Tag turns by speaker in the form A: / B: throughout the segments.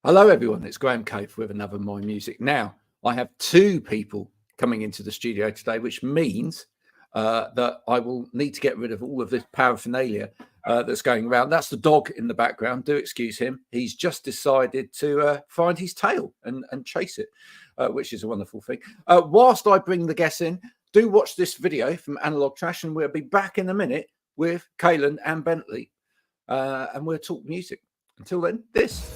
A: Hello, everyone. It's Graham Cave with another My Music. Now, I have two people coming into the studio today, which means that I will need to get rid of all of this paraphernalia that's going around. That's the dog in the background. Do excuse him. He's just decided to find his tail and chase it, which is a wonderful thing. Whilst I bring the guests in, do watch this video from Analog Trash, and we'll be back in a minute with Kalen and Bentley, and we'll talk music. Until then, this.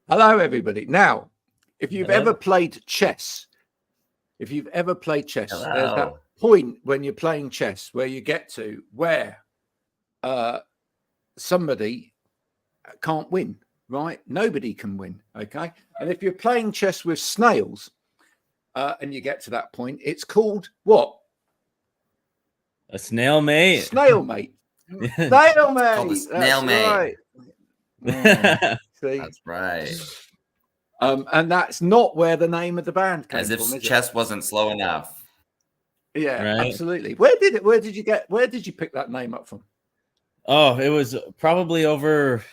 A: Hello, everybody. Now, if you've ever played chess, there's that point when you're playing chess where you get to where somebody can't win, right? Nobody can win, okay? And if you're playing chess with snails and you get to that point, it's called what?
B: A snailmate.
A: Snailmate. Snailmate.
C: It's Snailmate.
A: Right. See?
C: That's right.
A: And that's not where the name of the band came from.
C: As if chess wasn't slow enough.
A: Yeah, right? Absolutely. Where did you pick that name up from?
B: Oh, it was probably over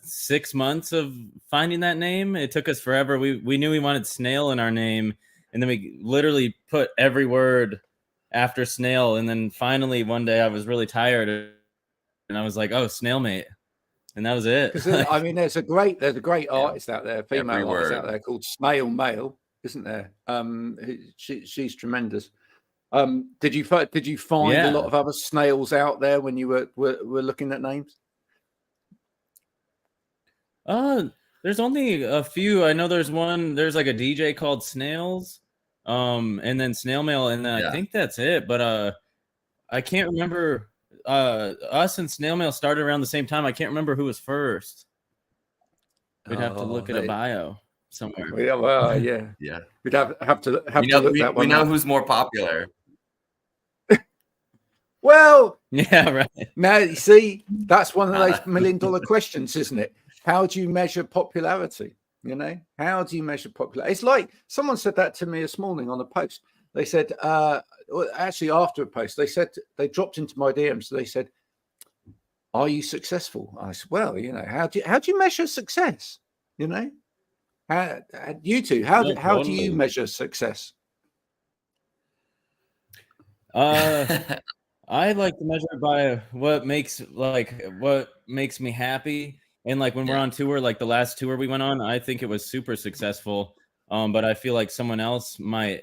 B: 6 months of finding that name. It took us forever. We knew we wanted snail in our name, and then we literally put every word after snail, and then finally one day I was really tired and I was like, oh, Snailmate. And that was it.
A: I mean, there's a great artist out there, female artist out there called Snailmate, isn't there? She's tremendous. Did you find a lot of other snails out there when you were looking at names?
B: There's only a few. I know there's like a DJ called Snails, and then Snail Mail, and then I think that's it. But I can't remember. Us and Snail Mail started around the same time. I can't remember who was first. We'd have to look at a bio somewhere.
A: Yeah, well, yeah. We'd have to look that one.
C: We know who's more popular.
A: Well,
B: yeah, right.
A: Now you see, that's one of those $1 million questions, isn't it? How do you measure popularity? You know, how do you measure popularity? It's like someone said that to me this morning on a post. They said, actually after a post, they said, they dropped into my DMs. They said, are you successful? I said, well, you know, how do you measure success? You know, you two, how do you measure success?
B: I like to measure it by what makes me happy. And like when we're on tour, like the last tour we went on, I think it was super successful. But I feel like someone else might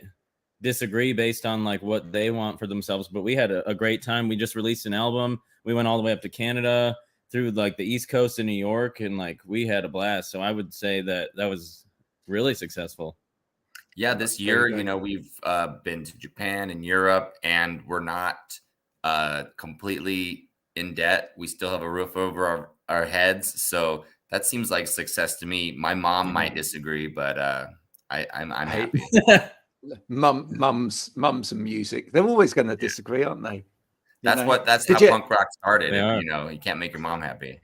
B: disagree based on like what they want for themselves. But we had a great time. We just released an album. We went all the way up to Canada through like the East Coast of New York, and like we had a blast. So I would say that was really successful.
C: Yeah, this year, you know, we've been to Japan and Europe, and we're not completely in debt. We still have a roof over our heads. So that seems like success to me. My mom might disagree, but I'm happy.
A: Mums and music, they're always going to disagree, aren't they?
C: That's how punk rock started. You know, you can't make your mom happy.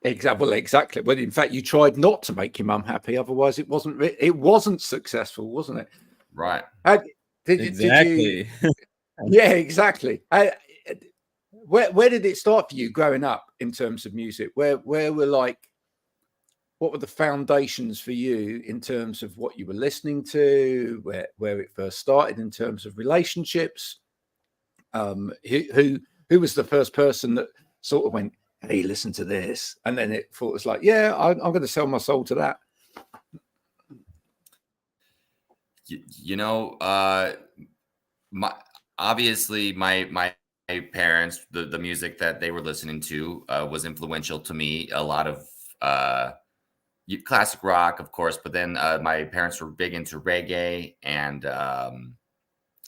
A: Exactly. Well, in fact, you tried not to make your mum happy, otherwise it wasn't successful, wasn't it?
C: Right.
B: Exactly.
A: Yeah, exactly. Where did it start for you growing up in terms of music? What were the foundations for you in terms of what you were listening to, where it first started in terms of relationships? Who was the first person that sort of went, hey, listen to this? And then it was like, yeah, I'm going to sell my soul to that.
C: You know, my parents, the music that they were listening to was influential to me. A lot of classic rock, of course, but then my parents were big into reggae and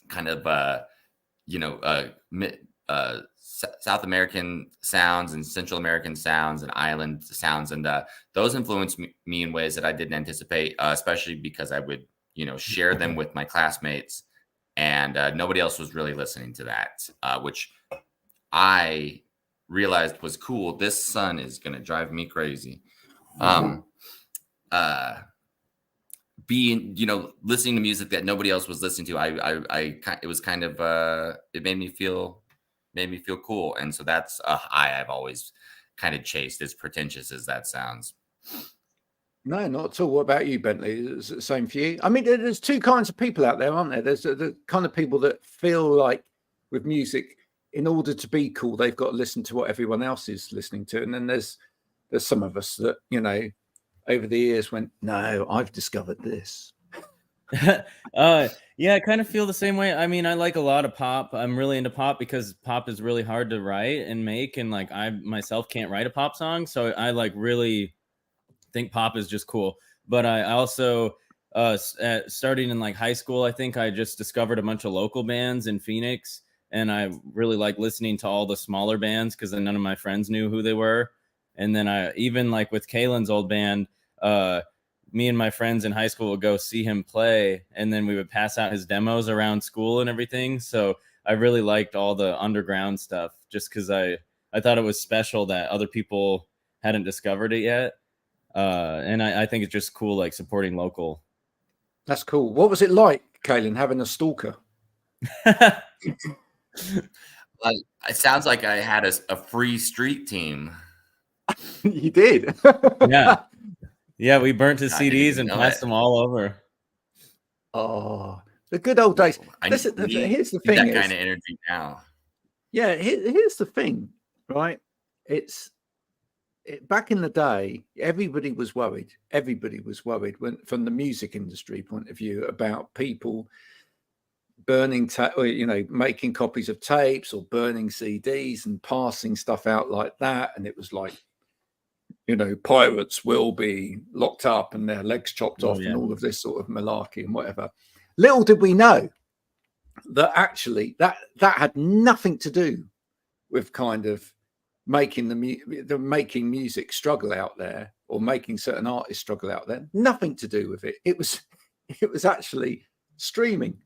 C: kind of South American sounds and Central American sounds and island sounds, and those influenced me in ways that I didn't anticipate, especially because I would share them with my classmates, and nobody else was really listening to that, which I realized was cool. This sun is gonna drive me crazy. Being listening to music that nobody else was listening to, it was kind of it made me feel cool, and so that's a high I've always kind of chased, as pretentious as that sounds.
A: No, not at all. What about you, Bentley? Is it the same for you? I mean, there's two kinds of people out there, aren't there? There's the kind of people that feel like with music, in order to be cool, they've got to listen to what everyone else is listening to. And then there's some of us that, over the years went, no, I've discovered this.
B: Yeah, I kind of feel the same way. I mean, I like a lot of pop. I'm really into pop because pop is really hard to write and make. And like I myself can't write a pop song. So I like really think pop is just cool. But I also starting in like high school, I think I just discovered a bunch of local bands in Phoenix, and I really like listening to all the smaller bands because then none of my friends knew who they were. And then I even like with Kalen's old band, me and my friends in high school would go see him play, and then we would pass out his demos around school and everything. So I really liked all the underground stuff just because I thought it was special that other people hadn't discovered it yet. And I think it's just cool, like supporting local.
A: That's cool. What was it like, Kalen, having a stalker?
C: It sounds like I had a free street team.
A: You did?
B: Yeah, we burnt his CDs and passed them all over.
A: Oh, the good old days. Here's the thing.
C: That kind of energy now.
A: Yeah, here's the thing, right? Back in the day, everybody was worried. Everybody was worried from the music industry point of view about people burning, making copies of tapes or burning CDs and passing stuff out like that. And it was like, pirates will be locked up and their legs chopped off and all of this sort of malarkey and whatever. Little did we know that actually that had nothing to do with kind of making making music struggle out there or making certain artists struggle out there. Nothing to do with it. It was actually streaming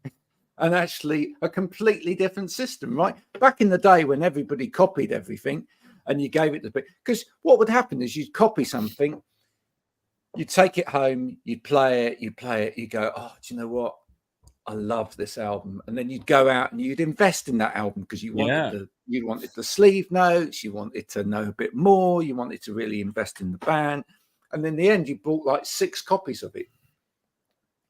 A: and actually a completely different system, right? Back in the day when everybody copied everything, and you gave it to people, because what would happen is you'd copy something, you'd take it home, you'd play it, you go, oh, do you know what? I love this album. And then you'd go out and you'd invest in that album because you wanted the sleeve notes, you wanted to know a bit more, you wanted to really invest in the band. And in the end, you bought like 6 copies of it.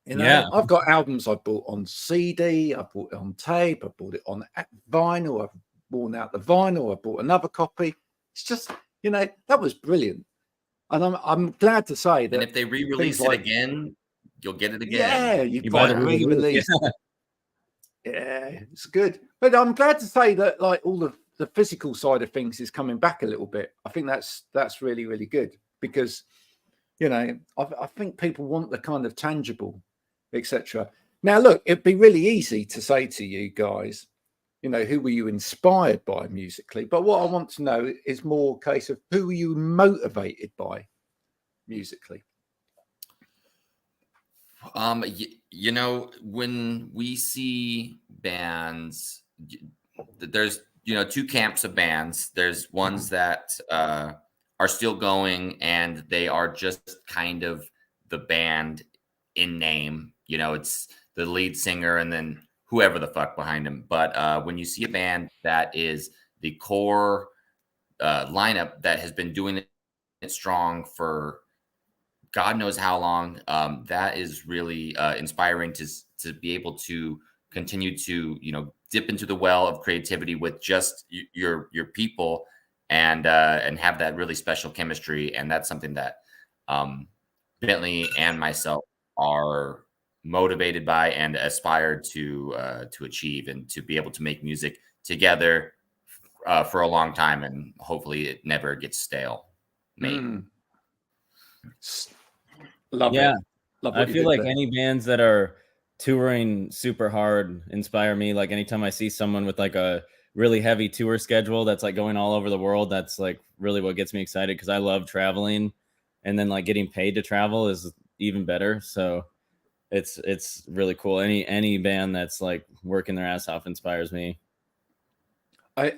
A: I've got albums I bought on CD, I bought it on tape, I bought it on vinyl, I've worn out the vinyl, I bought another copy. It's just, that was brilliant. And I'm glad to say that.
C: And if they re-release it again, you'll get it again.
A: Yeah, you buy it re-release. Yeah, it's good. But I'm glad to say that like all of the physical side of things is coming back a little bit. I think that's really, really good because, I think people want the kind of tangible, etc. Now, look, it'd be really easy to say to you guys, who were you inspired by musically? But what I want to know is more a case of who were you motivated by musically?
C: When we see bands, there's, 2 camps of bands. There's ones that are still going and they are just kind of the band in name. It's the lead singer and then whoever the fuck behind him. But when you see a band that is the core lineup that has been doing it strong for God knows how long, that is really inspiring to be able to continue to, dip into the well of creativity with just your people and have that really special chemistry. And that's something that Bentley and myself are motivated by and aspire to achieve, and to be able to make music together for a long time, and hopefully it never gets stale.
A: Love
B: Yeah.
A: it. Love
B: I
A: what you
B: feel
A: did
B: like
A: there.
B: any bands that are touring super hard inspire me. Like anytime I see someone with like a really heavy tour schedule that's like going all over the world, that's like really what gets me excited, because I love traveling, and then like getting paid to travel is even better. So it's really cool. Any band that's like working their ass off inspires me.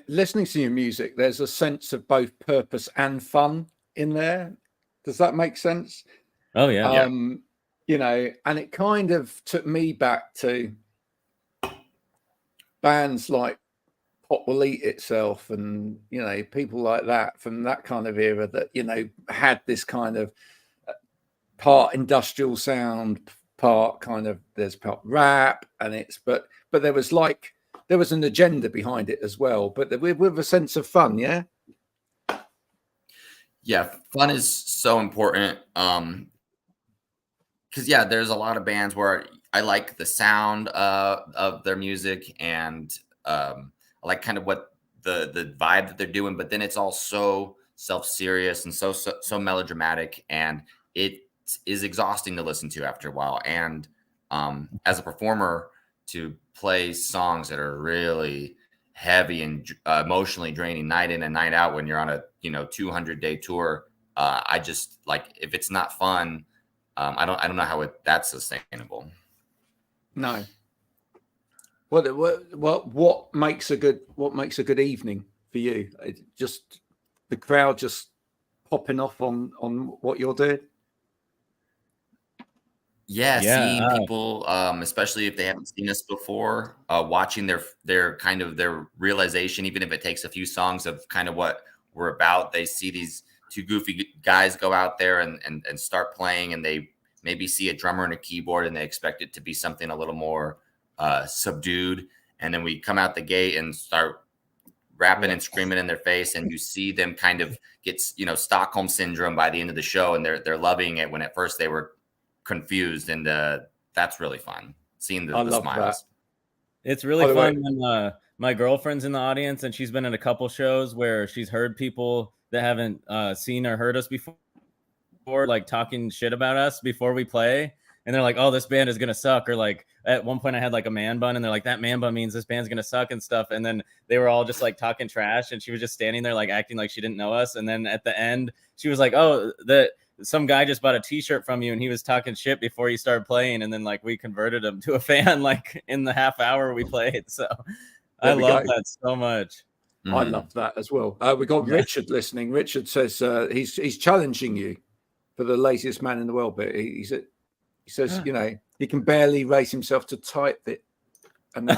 A: Listening to your music, there's a sense of both purpose and fun in there. Does that make sense?
B: Oh yeah.
A: You know, and it kind of took me back to bands like Pop Will Eat Itself, and you know, people like that from that kind of era that, you know, had this kind of part industrial sound, part kind of, there's part rap, and it's but there was like, there was an agenda behind it as well, but with a sense of fun.
C: Yeah, fun is so important. Because yeah, there's a lot of bands where I like the sound of their music, and I like kind of what the vibe that they're doing, but then it's all so self-serious and so melodramatic, and it is exhausting to listen to after a while. And as a performer, to play songs that are really heavy and emotionally draining night in and night out when you're on a 200-day tour, I just, like, if it's not fun, I don't know how that's sustainable.
A: No. What makes a good evening for you? Just the crowd just popping off on what you're doing.
C: Yeah, seeing people, especially if they haven't seen us before, watching their kind of their realization, even if it takes a few songs of kind of what we're about. They see these two goofy guys go out there and start playing, and they maybe see a drummer and a keyboard, and they expect it to be something a little more subdued. And then we come out the gate and start rapping and screaming in their face, and you see them kind of get, Stockholm syndrome by the end of the show, and they're loving it when at first they were confused, and that's really fun seeing the smiles.
B: It's really fun when my girlfriend's in the audience, and she's been in a couple shows where she's heard people that haven't seen or heard us before, like talking shit about us before we play, and they're like, oh, this band is gonna suck, or like at one point I had like a man bun, and they're like, that man bun means this band's gonna suck and stuff, and then they were all just like talking trash, and she was just standing there like acting like she didn't know us, and then at the end she was like, oh, some guy just bought a t-shirt from you, and he was talking shit before you started playing, and then like we converted him to a fan like in the half hour we played. So I love that so much.
A: I love that as well. We got Richard listening. Richard says he's challenging you for the laziest man in the world, but he says he can barely raise himself to type it. And then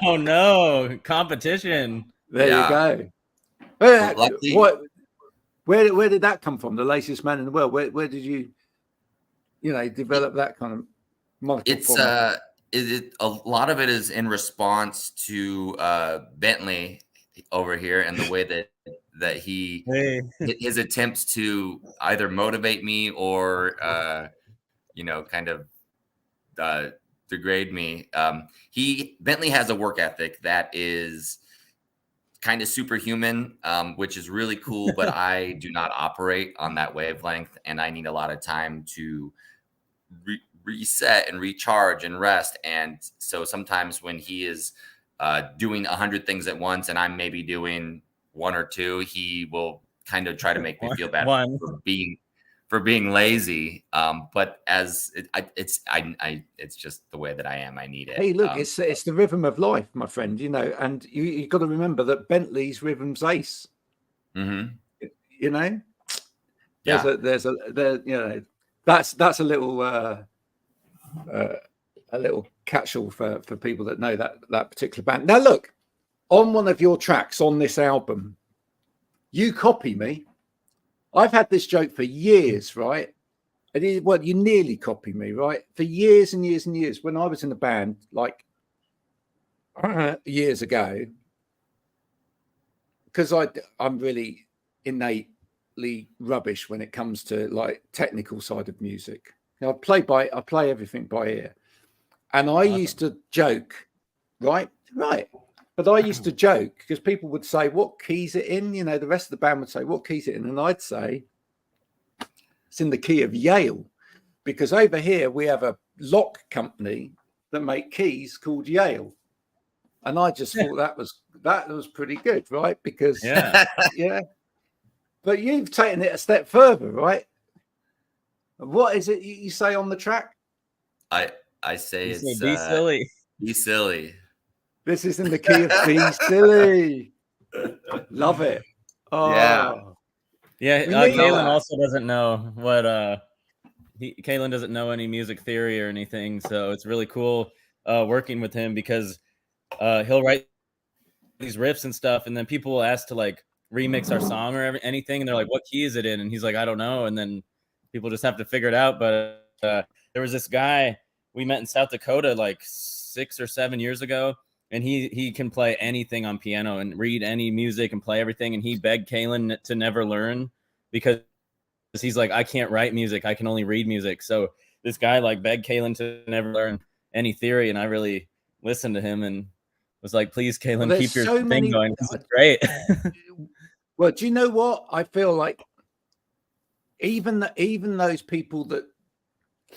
B: oh no, competition.
A: There you go. Where did that come from? The laziest man in the world. Where did you develop that kind of moniker?
C: It's a lot of it is in response to Bentley over here, and the way that he his attempts to either motivate me or kind of degrade me. Bentley has a work ethic that is kind of superhuman, which is really cool, but I do not operate on that wavelength, and I need a lot of time to reset and recharge and rest. And so sometimes when he is doing 100 things at once and I'm maybe doing one or two, he will kind of try to make me feel bad for being lazy. But as it's just the way that I am. I need it.
A: Hey, look, it's the rhythm of life, my friend. And you got to remember that Bentley's rhythm's ace.
C: Mm-hmm.
A: That's a little catch-all for people that know that particular band. Now, look, on one of your tracks on this album, you copy me. I've had this joke for years, right? You nearly copy me, right? For years and years and years. When I was in the band, like years ago, because I'm really innately rubbish when it comes to like technical side of music. Now, I play everything by ear, and I used to joke, right. But I used to joke because people would say, what key's it in? The rest of the band would say, what key's it in? And I'd say, it's in the key of Yale, because over here we have a lock company that make keys called Yale, and I just thought that was pretty good, right? Because
B: Yeah.
A: But you've taken it a step further, right? What is it you say on the track?
C: I say it's
B: be silly.
C: Be silly.
A: This is in the key of Be Silly. Love it. Oh.
B: Yeah.
A: We need
B: Kalen
A: that.
B: also doesn't know what Kalen doesn't know any music theory or anything, so it's really cool working with him because he'll write these riffs and stuff, and then people will ask to like remix our song or anything, and they're like, "What key is it in?" And he's like, "I don't know," and then people just have to figure it out. But there was this guy we met in South Dakota like 6 or 7 years ago, and he can play anything on piano and read any music and play everything, and he begged Kalen to never learn because he's like, I can't write music, I can only read music. So this guy like begged Kalen to never learn any theory, and I really listened to him and was like, please, Kalen, keep your thing going. This is great.
A: Well, do you know what? I feel like even those people that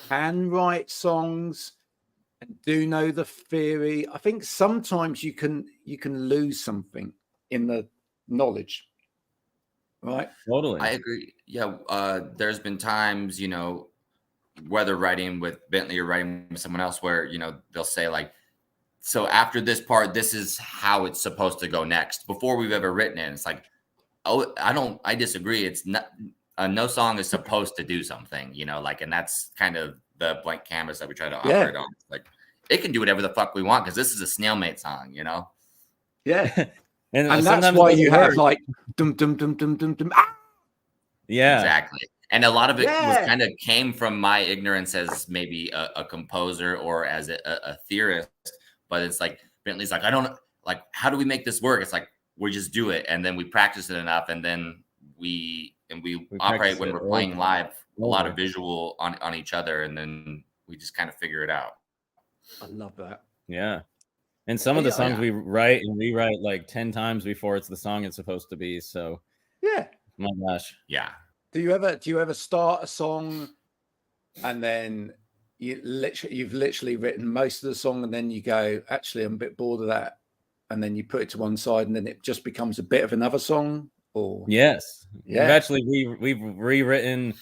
A: can write songs and do know the theory, I think sometimes you can lose something in the knowledge. Right.
B: Totally.
C: I agree. Yeah. There's been times, whether writing with Bentley or writing with someone else where, they'll say like, so after this part, this is how it's supposed to go next before we've ever written it. And it's like, oh, I disagree. It's not, no song is supposed to do something, and that's kind of the blank canvas that we try to operate on. Like it can do whatever the fuck we want because this is a Snailmate song,
A: Yeah.
B: And
A: that's why you have like dum dum dum dum dum dum. Ah!
C: Yeah, exactly. And a lot of it was kind of came from my ignorance as maybe a composer or as a theorist. But it's like Bentley's like, I don't know, like, how do we make this work? It's like we just do it, and then we practice it enough, and then we operate when we're playing live a lot of visual on each other, and then we just kind of figure it out.
A: I love that.
B: Yeah. And some of the songs we write and rewrite like 10 times before it's the song it's supposed to be. So my gosh.
C: Yeah.
A: Do you ever start a song and then you've literally written most of the song and then you go, actually, I'm a bit bored of that, and then you put it to one side and then it just becomes a bit of another song? Or
B: yes, we've actually we've rewritten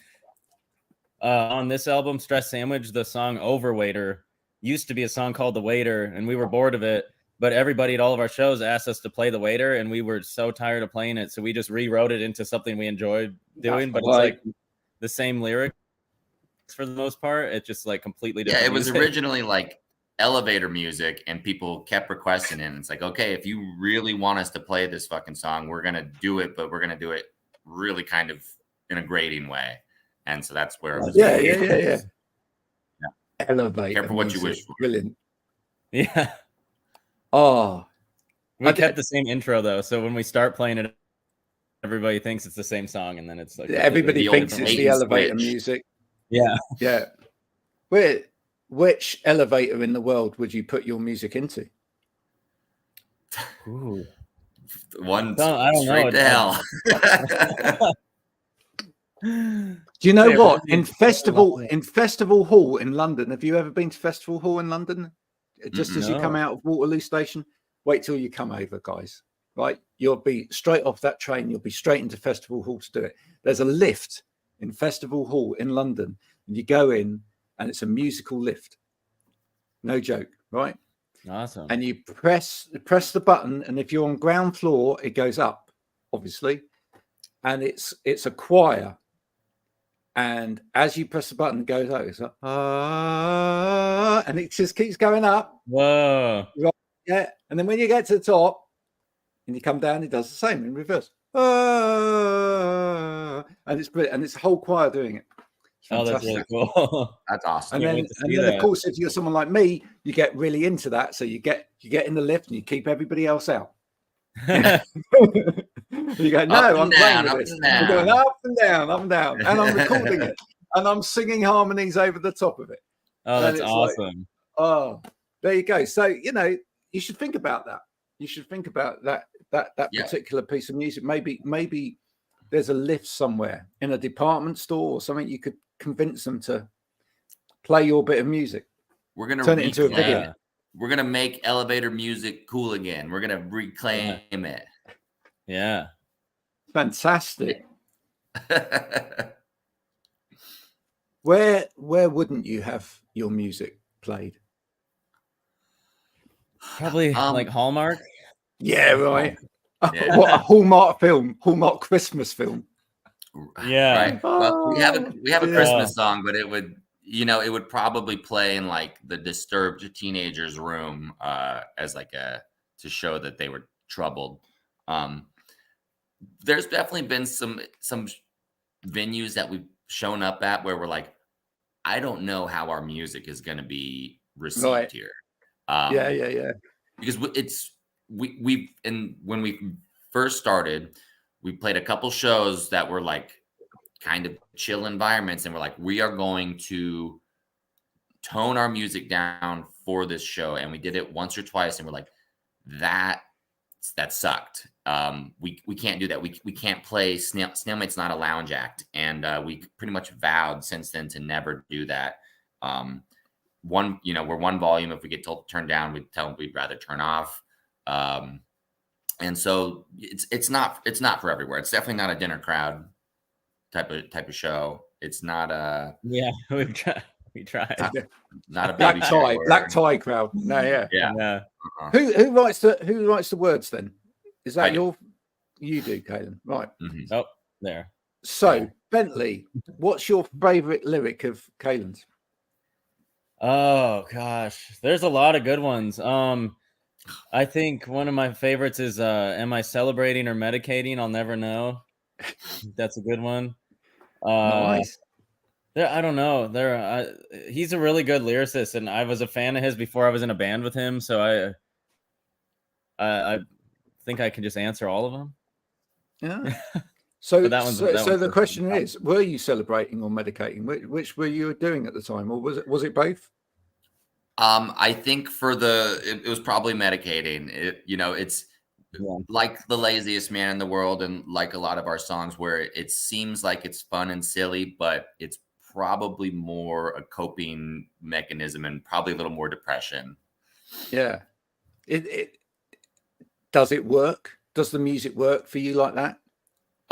B: on this album, Stress Sandwich, the song Overwaiter used to be a song called The Waiter, and we were bored of it, but everybody at all of our shows asked us to play The Waiter, and we were so tired of playing it, so we just rewrote it into something we enjoyed doing. But it's like the same lyrics for the most part. It's just like completely different.
C: Yeah, it was
B: music.
C: Originally like elevator music, and people kept requesting it. And it's like, okay, if you really want us to play this fucking song, we're gonna do it, but we're gonna do it really kind of in a grating way. And so that's where it was.
A: Yeah. Elevate.
C: Careful what you wish for.
A: Brilliant.
B: Yeah.
A: Oh,
B: we kept the same intro though, so when we start playing it, everybody thinks it's the same song, and then it's like
A: everybody thinks it's the elevator music. Yeah. Which elevator in the world would you put your music into?
B: Ooh.
C: One
B: I don't
C: straight
B: know.
C: to hell.
A: Do you know what? In Festival Hall in London, have you ever been to Festival Hall in London? Just as you come out of Waterloo Station, wait till you come over, guys. Right? You'll be straight off that train. You'll be straight into Festival Hall to do it. There's a lift in Festival Hall in London, and you go in, and it's a musical lift. No joke, right?
B: Awesome.
A: And you press the button, and if you're on ground floor, it goes up, obviously, and it's a choir. And as you press the button, it goes out. It's like, and it just keeps going up.
B: Whoa.
A: Right, yeah. And then when you get to the top and you come down, it does the same in reverse. And it's brilliant. And it's a whole choir doing it.
B: Oh, that's really cool.
C: That's awesome.
A: And then of course, if you're someone like me, you get really into that. So you get in the lift and you keep everybody else out. You go, no, I'm playing with this. I'm going up and down, and I'm recording it, and I'm singing harmonies over the top of it.
B: Oh, that's awesome.
A: Like, there you go. So you should think about that. You should think about that particular piece of music. Maybe there's a lift somewhere in a department store or something. You could convince them to play your bit of music.
C: We're gonna
A: turn it into a video.
B: Yeah.
C: We're gonna make elevator music cool again. We're gonna reclaim it.
B: Yeah.
A: Fantastic. Where wouldn't you have your music played?
B: Probably like Hallmark.
A: Yeah, right.
C: Yeah.
A: What, a Hallmark film, Hallmark Christmas film.
B: Yeah.
C: Right. Well, we have a
A: Yeah.
C: Christmas song, but it would, it would probably play in like the disturbed teenager's room as like to show that they were troubled. There's definitely been some venues that we've shown up at where we're like, I don't know how our music is going to be received here.
A: Yeah.
C: Because when we first started, we played a couple shows that were like kind of chill environments, and we're like, we are going to tone our music down for this show, and we did it once or twice, and we're like, that sucked. We can't do that. We can't play Snailmate's not a lounge act, and we pretty much vowed since then to never do that. We're one volume. If we get turned down, we tell them we'd rather turn off. And so it's not for everywhere. It's definitely not a dinner crowd type of show. It's not a
B: we tried.
C: Not a baby
A: black tie crowd. No, yeah.
C: Uh-huh.
A: Who writes the words then? Is that
C: I do.
A: You do, Kalen? Right.
C: Mm-hmm.
B: Oh, there.
A: So Bentley, what's your favorite lyric of Kalen's?
B: Oh gosh, there's a lot of good ones. I think one of my favorites is am I celebrating or medicating? I'll never know. That's a good one.
A: Nice.
B: I don't know. He's a really good lyricist, and I was a fan of his before I was in a band with him. So I think I can just answer all of them.
A: Yeah. So
B: so
A: the question is, were you celebrating or medicating? Which were you doing at the time, or was it both?
C: I think it was probably medicating. It's like The Laziest Man in the World, and like a lot of our songs where it seems like it's fun and silly, but it's probably more a coping mechanism and probably a little more depression.
A: Yeah. Does it work? Does the music work for you like that?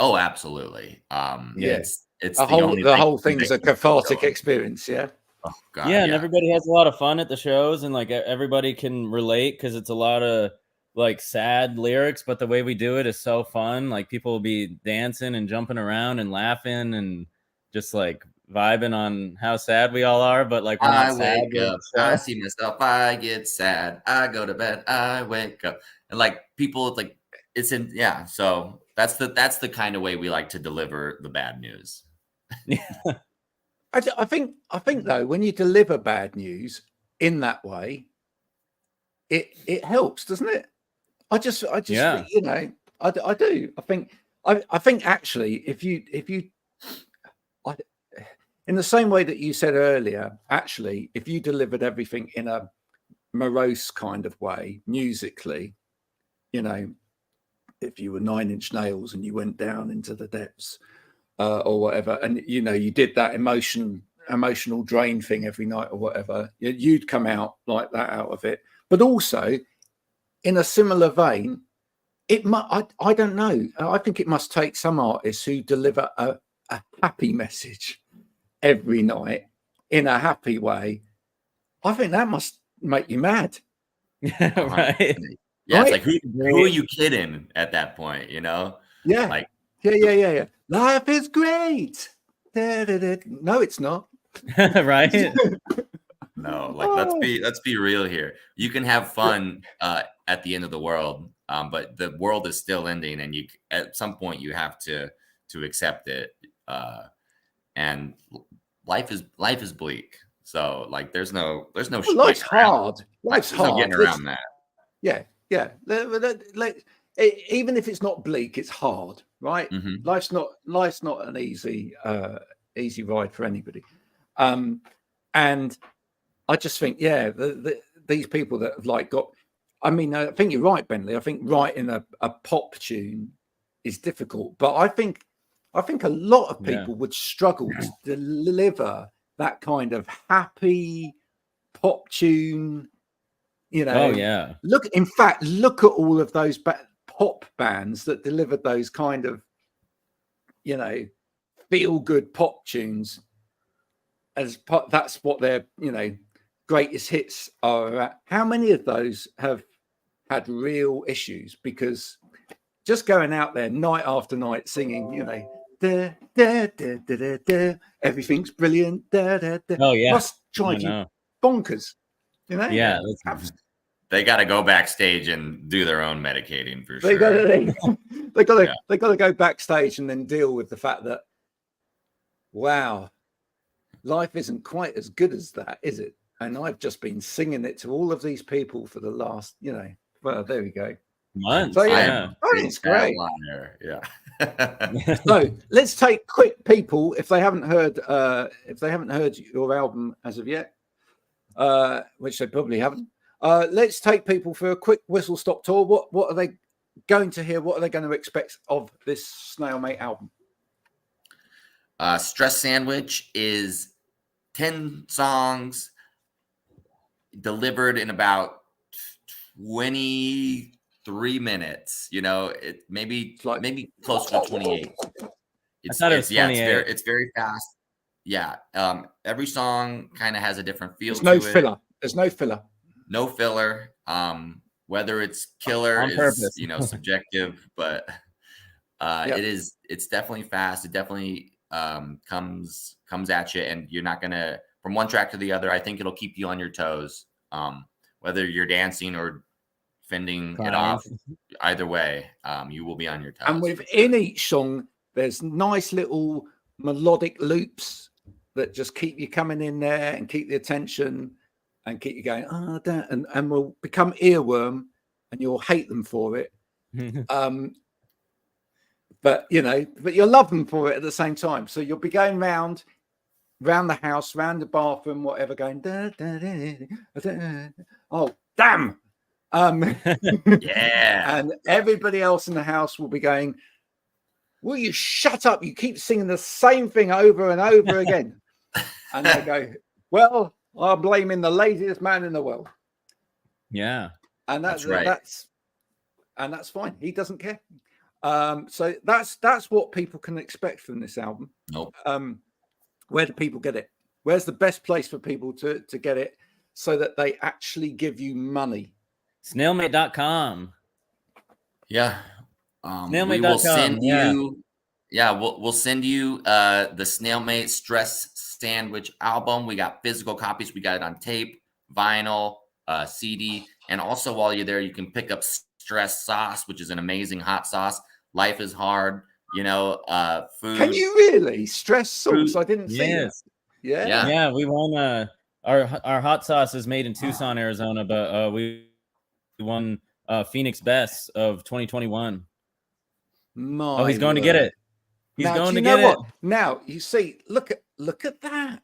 C: Oh, absolutely. It's
A: the whole thing's a cathartic experience. Yeah.
C: Oh God.
B: Yeah, and everybody has a lot of fun at the shows, and like everybody can relate because it's a lot of like sad lyrics, but the way we do it is so fun. Like people will be dancing and jumping around and laughing and just like vibing on how sad we all are, but like we're not sad.
C: Wake up, I see myself, I get sad, I go to bed, I wake up, and like people like it's in so that's the kind of way we like to deliver the bad news.
A: I think though, when you deliver bad news in that way, it helps, doesn't it? I just I do. I think actually, if you in the same way that you said earlier, actually, if you delivered everything in a morose kind of way musically, if you were 9 Inch Nails and you went down into the depths or whatever, and you did that emotional drain thing every night or whatever, you'd come out like that out of it. But also in a similar vein, I don't know, I think it must take some artists who deliver a happy message every night in a happy way. I think that must make you mad.
B: Right.
C: Yeah, it's like who are you kidding at that point, Yeah.
A: Like yeah. Life is great. No, it's not.
B: Right.
C: No, like let's be real here. You can have fun at the end of the world, but the world is still ending, and at some point you have to accept it. And life is bleak. So like there's no
A: life's hard. Life's hard.
C: No getting around that.
A: Yeah. Even if it's not bleak, it's hard, right?
C: Mm-hmm.
A: Life's not an easy ride for anybody. And I just think, these people that have like got, I think you're right, Bentley. I think writing a pop tune is difficult, but I think a lot of people would struggle to deliver that kind of happy pop tune, you know.
B: Oh yeah.
A: Look at all of those pop bands that delivered those kind of, you know, feel good pop tunes. That's what their, you know, greatest hits are at. How many of those have had real issues? Because just going out there night after night singing, you know, da, da, da, da, da, da, everything's brilliant, da, da, da,
B: Oh yeah,
A: must drive you bonkers, you know.
B: Yeah,
C: they got to go backstage and do their own medicating for sure.
A: They got to go backstage and then deal with the fact that, wow, life isn't quite as good as that, is it? And I've just been singing it to all of these people for the last, you know, well, there we go.
B: Months.
A: So yeah, it's great.
C: Yeah.
A: So let's take quick people if they haven't heard your album as of yet, which they probably haven't. Let's take people for a quick whistle stop tour. What are they going to hear? What are they going to expect of this Snailmate album?
C: Stress Sandwich is 10 songs delivered in about 23 minutes. You know, it maybe closer to 28. It's 28. It's very fast. Yeah. Every song kind of has a different feel.
A: There's no filler.
C: No filler. Whether it's killer
B: on
C: is
B: purpose.
C: You know, subjective, but it's definitely fast. It definitely comes at you, and you're not gonna, from one track to the other, I think it'll keep you on your toes, whether you're dancing or fending it off. Either way, you will be on your toes. And
A: within each song there's nice little melodic loops that just keep you coming in there and keep the attention and keep you going, and will become earworm, and you'll hate them for it. But you'll love them for it at the same time. So you'll be going round the house, round the bathroom, whatever, going, da, da, da, da, da. Oh, damn.
C: Yeah.
A: And everybody else in the house will be going, will you shut up? You keep singing the same thing over and over again. And they go, well, I'm blaming the laziest man in the world.
B: Yeah.
A: And that's
C: right.
A: That's fine. He doesn't care. So that's what people can expect from this album.
C: Nope.
A: Where do people get it? Where's the best place for people to get it so that they actually give you money?
B: Snailmate.com.
C: Yeah.
B: Snailmate.com.
C: We will send you. Yeah, we'll send you the Snailmate Stress Sandwich album. We got physical copies. We got it on tape, vinyl, CD, and also while you're there, you can pick up Stress Sauce, which is an amazing hot sauce. Life is hard, you know. Food.
A: Can you really? Stress sauce? I didn't see it.
B: Yeah. We won. Our hot sauce is made in Tucson, Arizona, but we won Phoenix Best of 2021. He's going to get it. He's going to get it.
A: Now you see, look at that.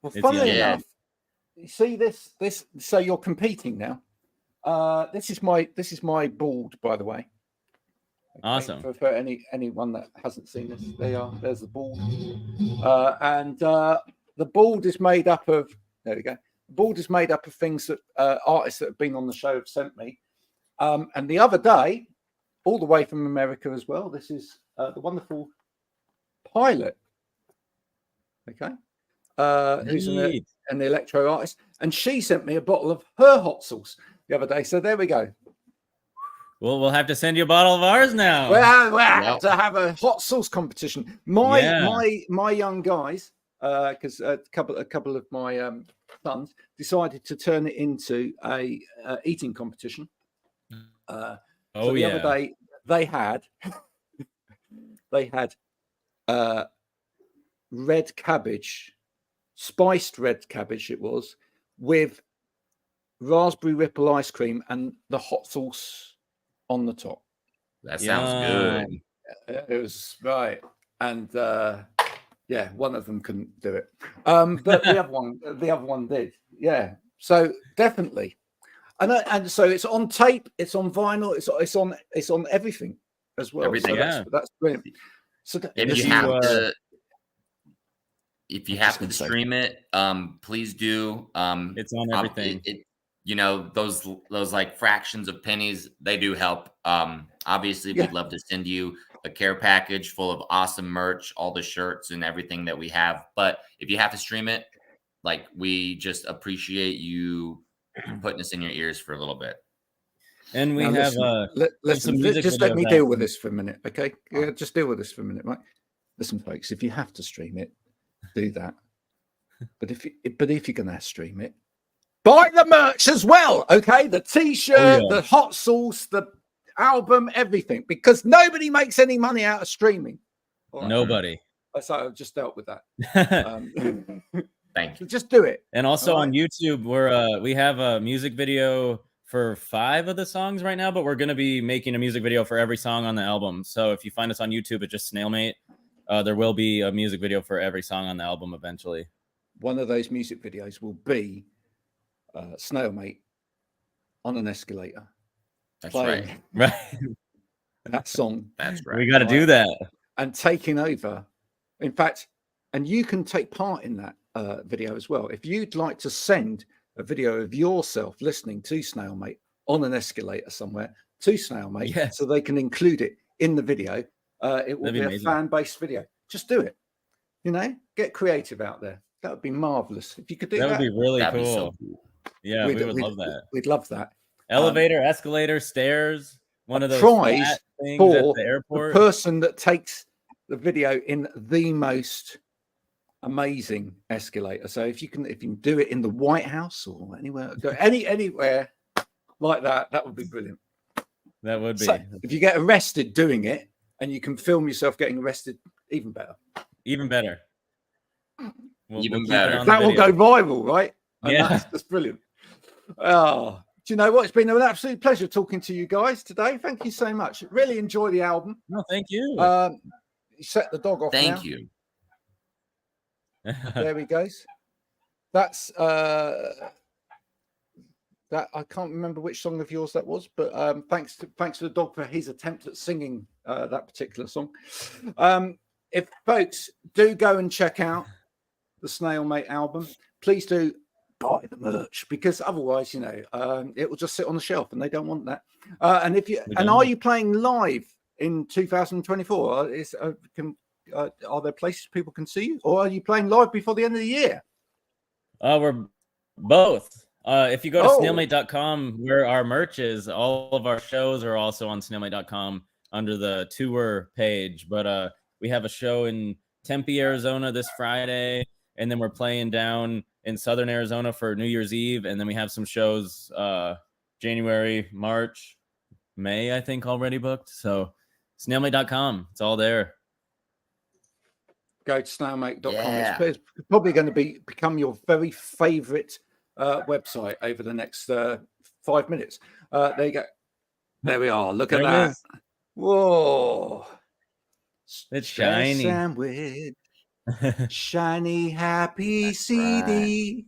A: Well, funnily enough, you see this. So you're competing now. This is my board, by the way. Okay,
B: awesome.
A: For anyone that hasn't seen this, there's the board, and the board is made up of. There we go. The board is made up of things that artists that have been on the show have sent me. And the other day, all the way from America as well. This is the wonderful Pilot. Okay. Who's an electro artist, and she sent me a bottle of her hot sauce the other day. So there we go.
B: Well, we'll have to send you a bottle of ours now.
A: Well, to have a hot sauce competition. My young guys, because a couple of my sons decided to turn it into a eating competition. The other day they had red cabbage, spiced red cabbage it was, with raspberry ripple ice cream and the hot sauce on the top.
C: That sounds good.
A: It was right. And one of them couldn't do it. But the other one did. Yeah. So definitely. And so it's on tape, it's on vinyl, it's on everything as well.
C: Everything.
A: So that's brilliant. So
C: if you have if you have to stream it, please do.
B: It's on everything.
C: You know, those like fractions of pennies, they do help. Obviously, we'd love to send you a care package full of awesome merch, all the shirts and everything that we have. But if you have to stream it, like, we just appreciate you putting us in your ears for a little bit.
B: And we
A: now,
B: have
A: listen, just let me deal with this for a minute, okay? Yeah, just deal with this for a minute, right? Listen, folks, if you have to stream it, do that. But if you're gonna stream it, buy the merch as well, okay? The t-shirt, the hot sauce, the album, everything, because nobody makes any money out of streaming.
B: Right? Nobody.
A: So I've just dealt with that.
C: Thank you.
A: Just do it.
B: And also on YouTube, we have a music video for 5 of the songs right now, but we're going to be making a music video for every song on the album. So if you find us on YouTube, it's just Snailmate. There will be a music video for every song on the album eventually. One
A: of those music videos will be Snailmate on an escalator.
C: That's right.
A: That song.
C: That's right.
B: We got to do that.
A: And taking over. In fact, and you can take part in that video as well. If you'd like to send a video of yourself listening to Snailmate on an escalator somewhere to Snailmate, so they can include it in the video, it will be a fan-based video. Just do it. You know, get creative out there. That would be marvelous. If you could do that.
B: That would be really cool.
C: Be so cool.
B: Yeah, we would love that.
A: We'd love that.
B: Elevator, escalator, stairs. One of those
A: prize
B: things
A: for
B: at the airport.
A: The person that takes the video in the most amazing escalator. So if you can do it in the White House or anywhere, anywhere like that, that would be brilliant.
B: That would be.
A: So if you get arrested doing it and you can film yourself getting arrested, even better.
B: Even better.
C: Even better.
A: That will go viral, right? And
B: yeah,
A: that's brilliant. Oh, do you know what? It's been an absolute pleasure talking to you guys today. Thank you so much. Really enjoy the album.
B: No, thank you.
A: You set the dog off.
C: Thank you.
A: There he goes. That's that I can't remember which song of yours that was, but thanks to the dog for his attempt at singing that particular song. If folks do go and check out the Snailmate album, please do buy the merch, because otherwise, you know, it will just sit on the shelf, and they don't want that. And if you are you playing live in 2024? Are there places people can see you, or are you playing live before the end of the year?
B: We're both. If you go to snailmate.com, where our merch is, all of our shows are also on snailmate.com under the tour page. But we have a show in Tempe, Arizona this Friday, and then we're playing down in Southern Arizona for New Year's Eve, and then we have some shows January, March, May, I think, already booked. So snailmate.com, it's all there.
A: Go to snailmate.com. It's probably going to become your very favorite website over the next 5 minutes. There you go. There we are. Look at that. Whoa.
B: It's shiny.
A: Sandwich. Shiny, happy CD.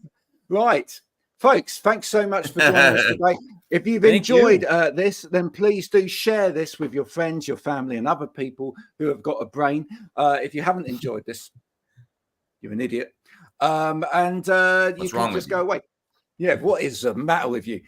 A: Right. Folks, thanks so much for joining us today. If you've enjoyed this, then please do share this with your friends, your family, and other people who have got a brain. If you haven't enjoyed this, you're an idiot. And you can just go away. Yeah, what is the matter with you?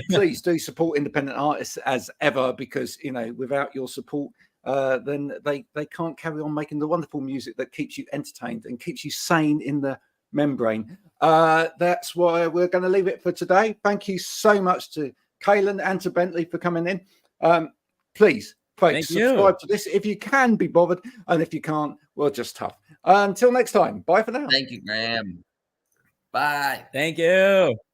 A: Please do support independent artists as ever, because, you know, without your support, then they can't carry on making the wonderful music that keeps you entertained and keeps you sane in the membrane. That's why we're going to leave it for today. Thank you so much to Kalen and to Bentley for coming in. Please, folks, subscribe to this if you can be bothered, and if you can't, well, just tough. Until next time, bye for now.
C: Thank you, Graham. Bye.
B: Thank you.